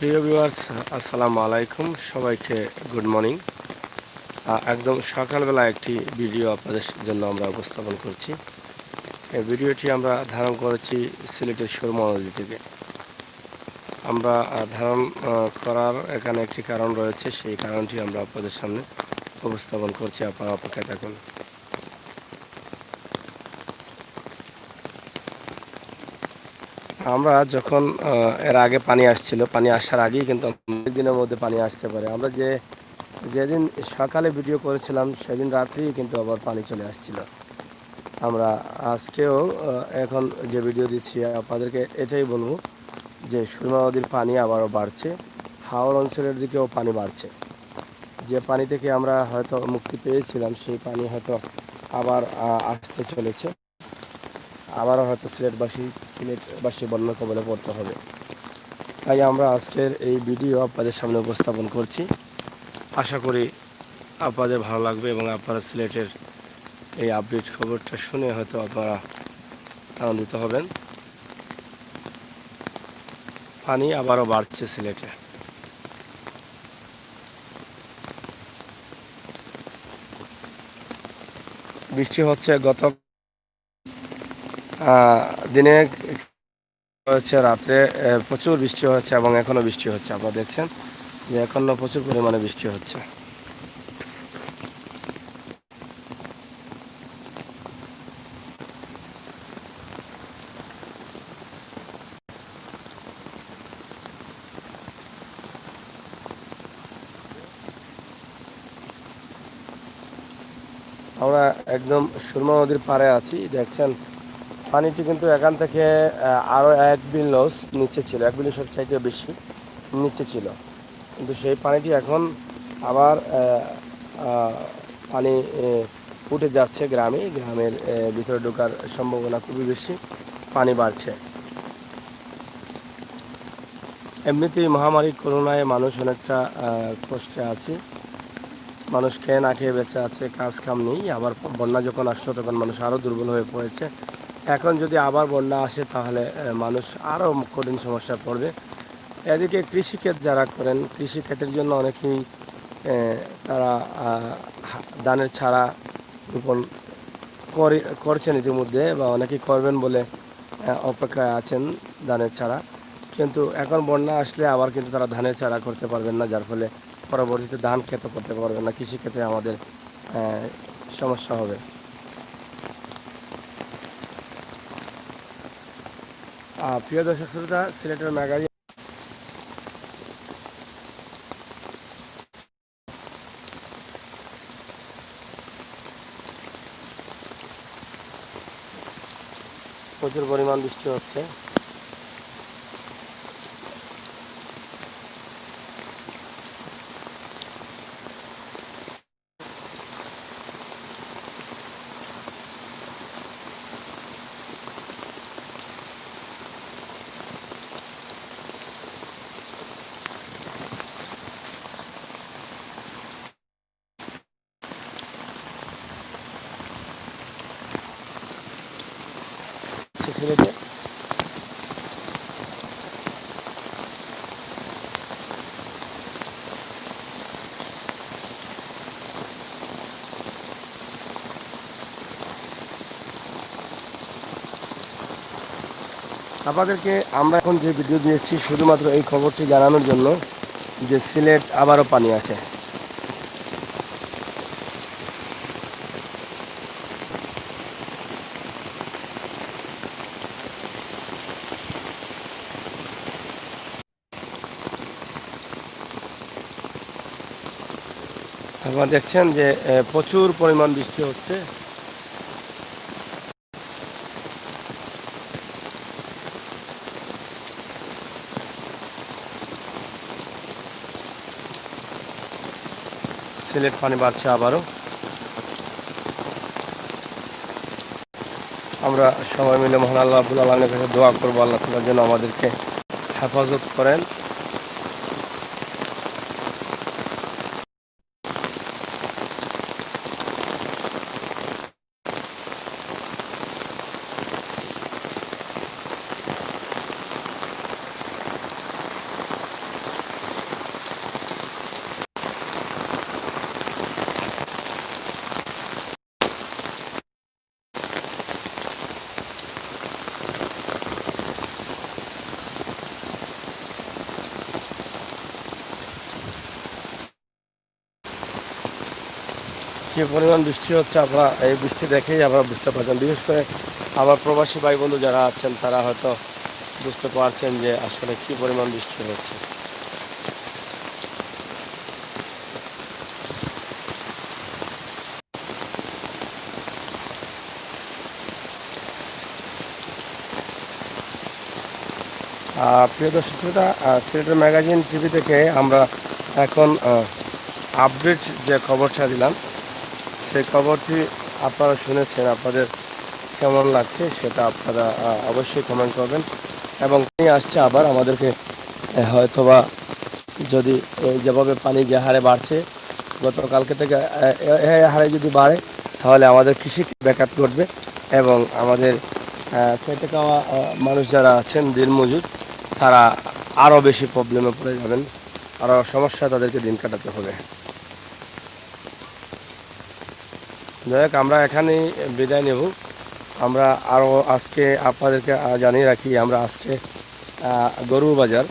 প্রিয় ভিউয়ার্স, আসসালামু আলাইকুম। সবাইকে গুড মর্নিং। একদম সকালবেলা একটি ভিডিও আপনাদের জন্য আমরা উপস্থাপন করছি। এই ভিডিওটি আমরা ধারণ করেছি সিলেটের সুরমা নদী থেকে। আমরা ধারণ করার এখানে একটি কারণ রয়েছে, সেই কারণটি আমরা আপনাদের সামনে উপস্থাপন করছি। আপনারা অপেক্ষায় থাকুন। আমরা যখন এর আগে পানি আসছিল, পানি আসার আগেই কিন্তু অনেক দিনের মধ্যে পানি আসতে পারে। আমরা যেদিন সকালে ভিডিও করেছিলাম সেদিন রাত্রেই কিন্তু আবার পানি চলে আসছিল। আমরা আজকেও এখন যে ভিডিও দিচ্ছি আপনাদেরকে এটাই বলবো যে সুরমা নদীর পানি আবারও বাড়ছে। হাওর অঞ্চলের দিকেও পানি বাড়ছে। যে পানি থেকে আমরা হয়তো মুক্তি পেয়েছিলাম সেই পানি হয়তো আবার আসতে চলেছে। আবারও হয়তো সিলেটবাসী বন্যা কবলে পড়তে হবে। তাই আমরা আজকের এই ভিডিও আপনাদের সামনে উপস্থাপন করছি। আশা করি আপনাদের ভালো লাগবে এবং আপনারা সিলেটের এই আপডেট খবরটা শুনে হয়তো আপনারা আনন্দিত হবেন। পানি আবারও বাড়ছে সিলেটে। বৃষ্টি হচ্ছে গত দিনে হচ্ছে, রাত্রে প্রচুর বৃষ্টি হচ্ছে এবং এখনও বৃষ্টি হচ্ছে। আপনারা দেখছেন যে এখনও প্রচুর পরিমাণে বৃষ্টি হচ্ছে। আমরা একদম সুরমা নদীর পাড়ে আছি। দেখছেন পানিটি কিন্তু এখান থেকে আরও 1 বিলিয়ন নিচে ছিল, 1 বিলিয়ন চাইতে বেশি নিচে ছিল। কিন্তু সেই পানিটি এখন আবার পানি উঠে যাচ্ছে গ্রামের ভিতরে ঢোকার সম্ভাবনা খুবই বেশি। পানি বাড়ছে। এমনিতেই মহামারী করোনায় মানুষ অনেকটা কষ্টে আছে। মানুষ খেয়ে না খেয়ে বেঁচে আছে, কাজ কাম নেই। আবার বন্যা যখন আসলো তখন মানুষ আরও দুর্বল হয়ে পড়েছে। এখন যদি আবার বন্যা আসে তাহলে মানুষ আরও কঠিন সমস্যায় পড়বে। এদিকে কৃষিক্ষেত যারা করেন, কৃষিক্ষেতের জন্য অনেকেই তারা ধানের ছাড়া রোপণ করছেন ইতিমধ্যে, বা অনেকেই করবেন বলে অপেক্ষায় আছেন ধানের ছাড়া। কিন্তু এখন বন্যা আসলে আবার কিন্তু তারা ধানের চারা করতে পারবেন না, যার ফলে পরবর্তীতে ধান ক্ষেত করতে পারবেন না। কৃষিক্ষেত্রে আমাদের সমস্যা হবে। প্রিয় দর্শক শ্রোতা, সিলেটের ম্যাগাজিন প্রচুর পরিমাণ বৃষ্টি হচ্ছে। সিলেটে আপনাদেরকে আমরা এখন যে ভিডিও দিয়েছি শুধুমাত্র এই খবরটি জানানোর জন্য যে সিলেট আবারও পানি আসে। আপনারা দেখছেন যে প্রচুর পরিমাণ বৃষ্টি হচ্ছে। সিলেট পানি বাড়ছে আবারও। আমরা সবাই মিলে মহান আল্লাহ রাব্বুল আলামিনের কাছে দোয়া করবো, আল্লাহ তাআলা যেন আমাদেরকে হেফাজত করেন। কী পরিমাণ বৃষ্টি হচ্ছে আপনারা এই বৃষ্টি দেখেই আপনারা বুঝতে পারছেন। বিশেষ করে আমার প্রবাসী ভাই বন্ধু যারা আছেন তারা হয়তো বুঝতে পারছেন যে আসলে কী পরিমাণ বৃষ্টি হচ্ছে। প্রিয় দর্শক শ্রোতা, সিলেটের ম্যাগাজিন টিভি থেকে আমরা এখন আপডেট যে খবরটা দিলাম সেই খবরটি আপনারা শুনেছেন। আপনাদের কেমন লাগছে সেটা আপনারা অবশ্যই কমেন্ট করবেন। এবং পানি আসছে আবার আমাদেরকে হয়তোবা যদি যেভাবে পানি যে হারে বাড়ছে গতকালকে থেকে এই হারে যদি বাড়ে তাহলে আমাদের কৃষিকে ব্যাঘাত ঘটবে এবং আমাদের খেটে খাওয়া মানুষ যারা আছেন দিনমজুর তারা আরও বেশি প্রবলেমে পড়ে যাবেন, আরও সমস্যায় তাদেরকে দিন কাটাতে হবে। যাই হোক, আমরা এখানেই বিদায় নেব। আমরা আরও আজকে আপনাদেরকে জানিয়ে রাখি, আমরা আজকে গরুর বাজার,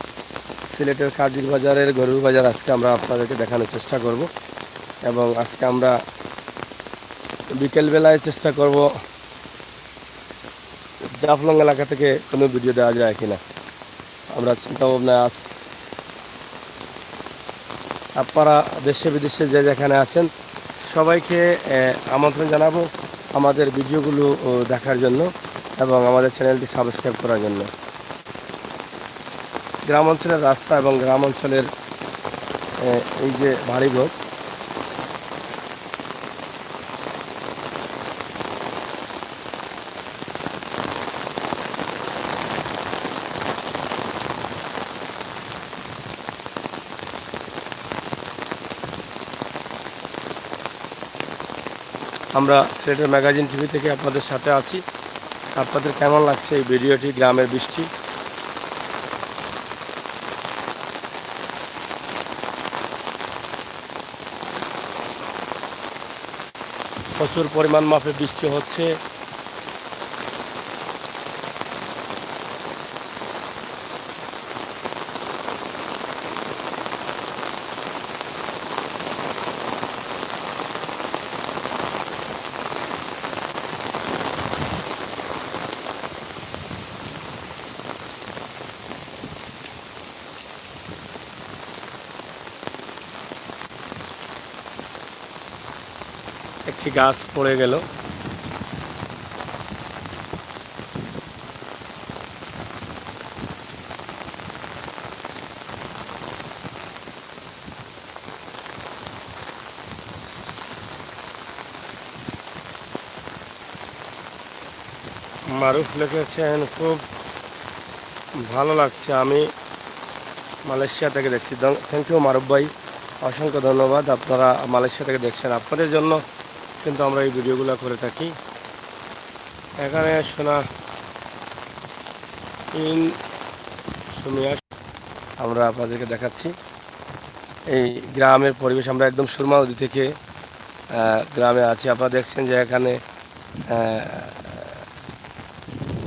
সিলেটের কাজির বাজারের গরুর বাজার আজকে আমরা আপনাদেরকে দেখানোর চেষ্টা করব। এবং আজকে আমরা বিকেলবেলায় চেষ্টা করব জাফলং এলাকা থেকে কোনো ভিডিও দেওয়া যায় কিনা, আমরা চিন্তা ভাবনা। আপনারা দেশে বিদেশে যে যেখানে আছেন সবাইকে আমন্ত্রণ জানাবো আমাদের ভিডিওগুলো দেখার জন্য এবং আমাদের চ্যানেলটি সাবস্ক্রাইব করার জন্য। গ্রাম অঞ্চলের রাস্তা এবং গ্রাম অঞ্চলের এই যে বাড়িঘর, আমরা সিলেটের ম্যাগাজিন টিভি থেকে আপনাদের সাথে আছি। আপনাদের কেমন লাগছে এই ভিডিওটি? গ্রামের বৃষ্টি, প্রচুর পরিমাণ মাপে বৃষ্টি হচ্ছে। একটি গাছ পড়ে গেল। মারুফ লিখেছেন, খুব ভালো লাগছে, আমি মালয়েশিয়া থেকে দেখছি। থ্যাংক ইউ মারুফ ভাই, অসংখ্য ধন্যবাদ। আপনারা মালয়েশিয়া থেকে দেখছেন, আপনাদের জন্য কিন্তু আমরা এই ভিডিওগুলো করে থাকি। এখানে শোনা ইন সুমিয়া আমরা আপনাদেরকে দেখাচ্ছি এই গ্রামের পরিবেশ। আমরা একদম সুরমা নদী থেকে গ্রামে আছি। আপনারা দেখছেন যে এখানে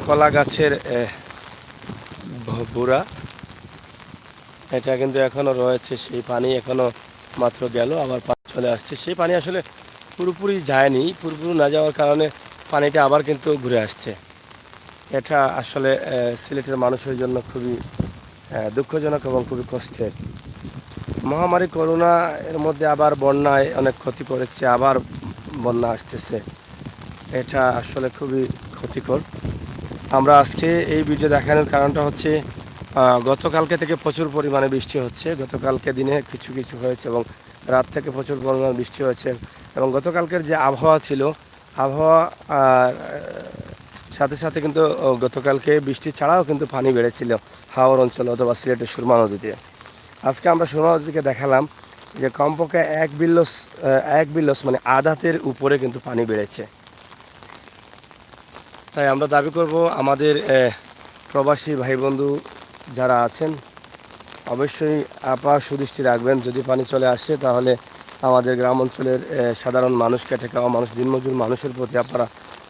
কলা গাছের বুড়া, এটা কিন্তু এখনও রয়েছে, সেই পানি এখনও মাত্র গেল, আবার পানি চলে আসছে। সেই পানি আসলে পুরোপুরি যায়নি, পুরোপুরি না যাওয়ার কারণে পানিটা আবার কিন্তু ঘুরে আসছে। এটা আসলে সিলেটের মানুষের জন্য খুবই দুঃখজনক এবং খুবই কষ্টের। মহামারী করোনা এর মধ্যে আবার বন্যায় অনেক ক্ষতি করেছে, আবার বন্যা আসতেছে, এটা আসলে খুবই ক্ষতিকর। আমরা আজকে এই ভিডিও দেখানোর কারণটা হচ্ছে গতকালকে থেকে প্রচুর পরিমাণে বৃষ্টি হচ্ছে। গতকালকে দিনে কিছু কিছু হয়েছে এবং রাত থেকে প্রচুর পরিমাণে বৃষ্টি হয়েছে। এবং গতকালকের যে আবহাওয়া ছিল, আবহাওয়া সাথে সাথে কিন্তু গতকালকে বৃষ্টি ছাড়াও কিন্তু পানি বেড়েছিল হাওর অঞ্চলে অথবা সিলেটের সুরমা নদীতে। আজকে আমরা সুরমা নদীকে দেখালাম যে কমপক্ষে এক বিল্লস মানে আধাতের উপরে কিন্তু পানি বেড়েছে। তাই আমরা দাবি করব আমাদের প্রবাসী ভাই বন্ধু যারা আছেন অবশ্যই আপনারা সুদৃষ্টি রাখবেন। যদি পানি চলে আসে তাহলে আমাদের গ্রাম অঞ্চলের সাধারণ মানুষ, খেটে খাওয়া মানুষ, দিনমজুর মানুষের প্রতি আপনারা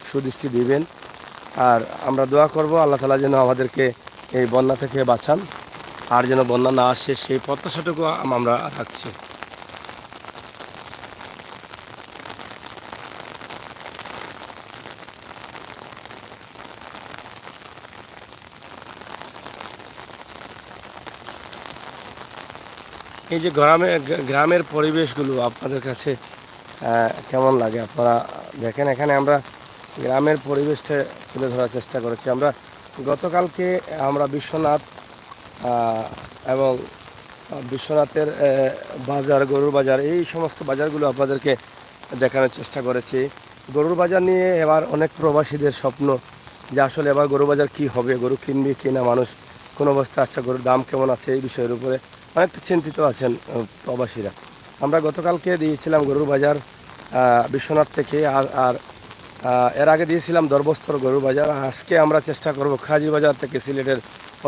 সুদৃষ্টি দিবেন। আর আমরা দোয়া করব আল্লাহ তাআলা যেন আমাদেরকে এই বন্যা থেকে বাঁচান, আর যেন বন্যা না আসে সেই প্রত্যাশাটুকু আমরা রাখছি। এই যে গ্রামের পরিবেশগুলো আপনাদের কাছে কেমন লাগে? আপনারা দেখেন, এখানে আমরা গ্রামের পরিবেশটা তুলে ধরার চেষ্টা করেছি। গতকালকে আমরা বিশ্বনাথ এবং বিশ্বনাথের বাজার, গরুর বাজার, এই সমস্ত বাজারগুলো আপনাদেরকে দেখানোর চেষ্টা করেছি। গরুর বাজার নিয়ে এবার অনেক প্রবাসীদের স্বপ্ন যে আসলে এবার গরু বাজার কী হবে, গরু কিনবে কিনা মানুষ, কোন অবস্থা আছে, গরুর দাম কেমন আছে, এই বিষয়ের উপরে অনেকটা চিন্তিত আছেন প্রবাসীরা। আমরা গতকালকে দিয়েছিলাম গরুর বাজার বিশ্বনাথ থেকে, আর এর আগে দিয়েছিলাম দরবস্তর গরুর বাজার। আজকে আমরা চেষ্টা করব খাজির বাজার থেকে, সিলেটের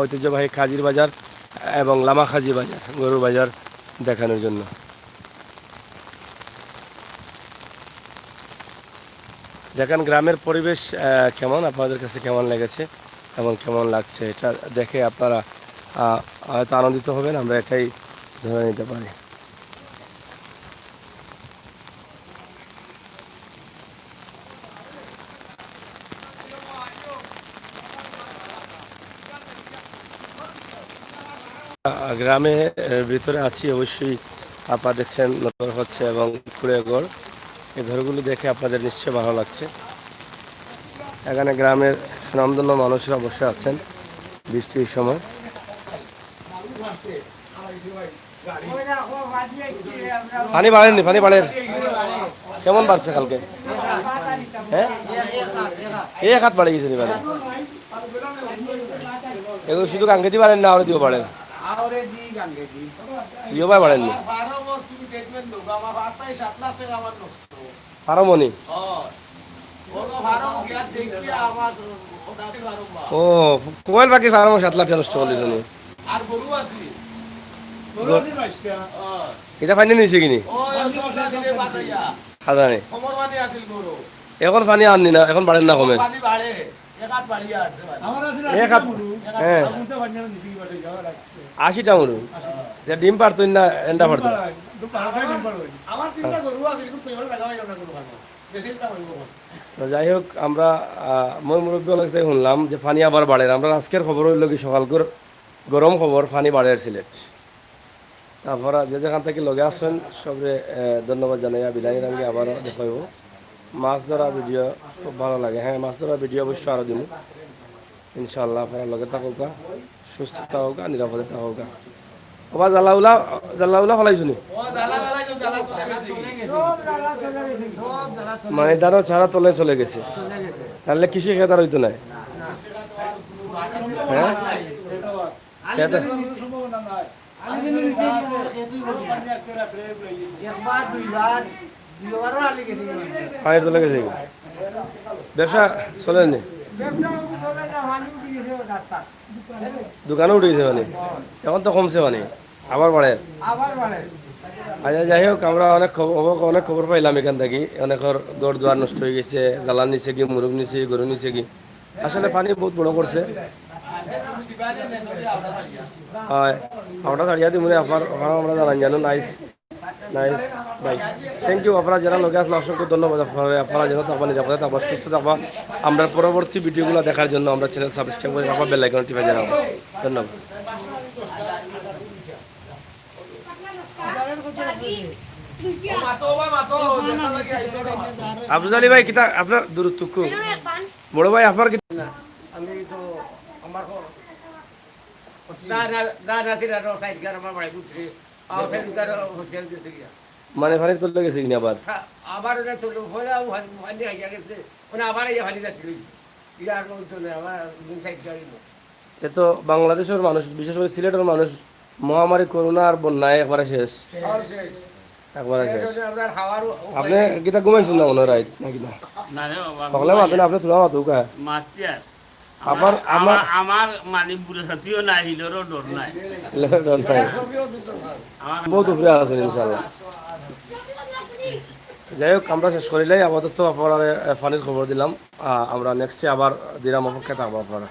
ঐতিহ্যবাহী খাজির বাজার এবং লামাখাজি বাজার, গরুর বাজার দেখানোর জন্য। দেখেন গ্রামের পরিবেশ কেমন, আপনাদের কাছে কেমন লেগেছে এবং কেমন লাগছে, এটা দেখে আপনারা হয়তো আনন্দিত হবেন, আমরা এটাই ধরে নিতে পারি। গ্রামে ভিতরে আছি অবশ্যই, আপনারা দেখছেন নতুন হচ্ছে এবং কুড়ে ঘর, এই ঘরগুলো দেখে আপনাদের নিশ্চয়ই ভালো লাগছে। এখানে গ্রামের সুনামধন্য মানুষরা বসে আছেন বৃষ্টির সময়। পানি বাড়েননি, পানি বাড়ের কেমন বাড়ছে কালকে? হ্যাঁ, এক হাত বাড়ে গেছে পানি। এগুলো শুধু গাঙ্গে দিয়ে বাড়েন না, আরো দিয়েও বাড়েন? দিয়েও বাড়েননি পারমনি? ও কোয়েল পাখি ফার্ম 7 লাখ নষ্ট করলি জানি। এটা পানি নিয়েছে কিনি হাজারে? এখন পানি আননি না, এখন বাড়েন না, কমে হ্যাঁ 80টা মরু ডিম পারতই না, এন্ডা পারত। তো যাই হোক, আমরা মই মুরব্বী অনেক শুনলাম যে পানি আবার বাড়ে। আমরা আজকের খবর হইল কি সকালকর গরম খবর, পানি বাড়ে সিলেট। আপনারা যে যেখান থেকে লগে আসছেন সবরে ধন্যবাদ জানাইয়া বিদায় রাঙ্গি আবারও দেখাইব। মাছ ধরা ভিডিও খুব ভালো লাগে, হ্যাঁ মাছ ধরা ভিডিও অবশ্যই আরও দিন ইনশাল্লাহ। আপনারা লগে থাকুকা, সুস্থ থাকুকা, নিরাপদে থাকুকা। ওবা জ্বালাউলা ফলাইছো নি? মানে তারও ছাড়া তলে চলে গেছে, তাহলে কৃষি খেতার হইতো নাই? হ্যাঁ পানির তলে গেছে, ব্যবসা চলেনি, দোকানে উঠে গেছে মানে, এখন তো কমছে মানে আবার বাড়ে। আচ্ছা যাই হোক, আমরা অনেক খবর পাইলাম এখান থেকে, অনেকের গড় দুয়ার নষ্ট হয়ে গেছে, জ্বালান নিচে কি, মুরগ নিচে, গরু নিচে কি। আসলে পানি বহুত বড় করছে। হয় আমরা ছাড়িয়া দিই মনে আপনার আমরা জানান জানো। নাইস নাইস ভাই, থ্যাংক ইউ। আপনারা যারা লোকে আসলে অসংখ্য ধন্যবাদ। আপনারা যেন থাকবেন, নিরাপদে থাকবা, সুস্থ থাকবা। আমরা পরবর্তী ভিডিওগুলো দেখার জন্য আমরা চ্যানেল সাবস্ক্রাইব করে রাখবা, বেল আইকন টিপে জানাবো। ধন্যবাদ। আফজাল আলী ভাই কিতা আপনার দূরত্ব বড় ভাই আপনার কি? আমি তো আমার মানে ভানি তোলে গেছে কিনা আবার? আবার আবার সে তো বাংলাদেশের মানুষ, বিশেষ করে সিলেটের মানুষ মহামারী করোনা আর বন্যায় একবারে শেষ, একবারে শেষ। আপনি কিতা ঘুমাইছেন না মনে হয় রাইত নাকি? না সকালে মাতেন আপনি, তোলা মাতো কা আবার আমার মানে বুড়ো সাথীও নাই, হিলোরও ডর নাই, ডর নাই, বহুত উপরে আছেন ইনশাল্লাহ। যাই হোক, আমরা শেষ করিলাই আপাতত। আপনারা ফানির খবর দিলাম, আমরা নেক্সটে আবার দিলাম অপেক্ষা থাকবো আপনারা।